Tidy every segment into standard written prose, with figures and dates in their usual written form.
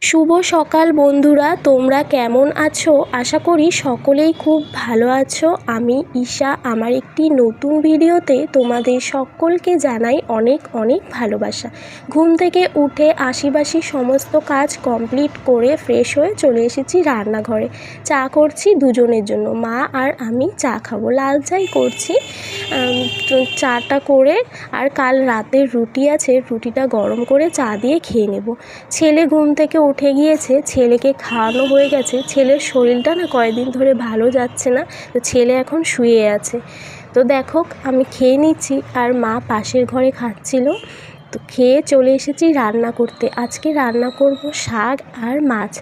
শুভ সকাল বন্ধুরা, তোমরা কেমন আছো? আশা করি সকলেই খুব ভালো আছো। আমি ঈশা, আমার একটি নতুন ভিডিওতে তোমাদের সকলকে জানাই অনেক অনেক ভালোবাসা। ঘুম থেকে উঠে আশিবাসি সমস্ত কাজ কমপ্লিট করে ফ্রেশ হয়ে চলে এসেছি রান্নাঘরে। চা করছি দুজনের জন্য, মা আর আমি চা খাবো, লাল চাই করছি। চাটা করে আর কাল রাতের রুটি আছে, রুটিটা গরম করে চা দিয়ে খেয়ে নেব। ছেলে ঘুম থেকে উঠে গিয়েছে, ছেলেকে খাওয়ানো হয়ে গেছে। ছেলের শরীরটা না কয়েকদিন ধরে ভালো যাচ্ছে না, তো ছেলে এখন শুয়ে আছে। তো দেখো আমি খেয়ে নিচ্ছি আর মা পাশের ঘরে খাচ্ছিল। তো খেয়ে চলে এসেছি রান্না করতে। আজকে রান্না করব শাক আর মাছ।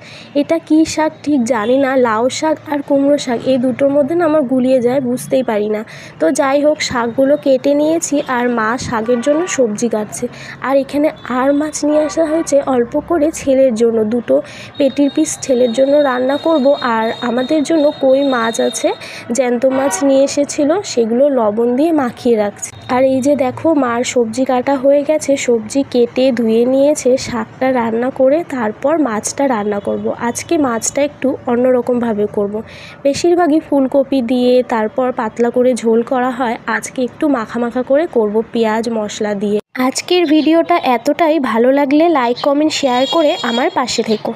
এটা কি শাক ঠিক জানি না, লাউ শাক আর কুমড়ো শাক, এই দুটোর মধ্যে না আমার গুলিয়ে যায়, বুঝতেই পারি না। তো যাই হোক, শাকগুলো কেটে নিয়েছি আর মা শাকের জন্য সবজি কাটছে। আর এখানে আর মাছ নিয়ে আসা হয়েছে অল্প করে ছেলের জন্য, দুটো পেটির পিস ছেলের জন্য রান্না করব। আর আমাদের জন্য কই মাছ আছে, জ্যান্ত মাছ নিয়ে এসেছিলো, সেগুলো লবণ দিয়ে মাখিয়ে রাখছি। আর এই যে দেখো, মার সবজি কাটা হয়ে গেছে, সবজি কেটে ধুয়ে নিয়েছে, শাকটা রান্না করে তারপর মাছটা রান্না করব। আজকে মাছটা একটু অন্যরকমভাবে করব। বেশিরভাগই ফুলকপি দিয়ে তারপর পাতলা করে ঝোল করা হয়, আজকে একটু মাখা মাখা করে করব পেঁয়াজ মশলা দিয়ে। আজকের ভিডিওটা এতটাই, ভালো লাগলে লাইক কমেন্ট শেয়ার করে আমার পাশে থেকো।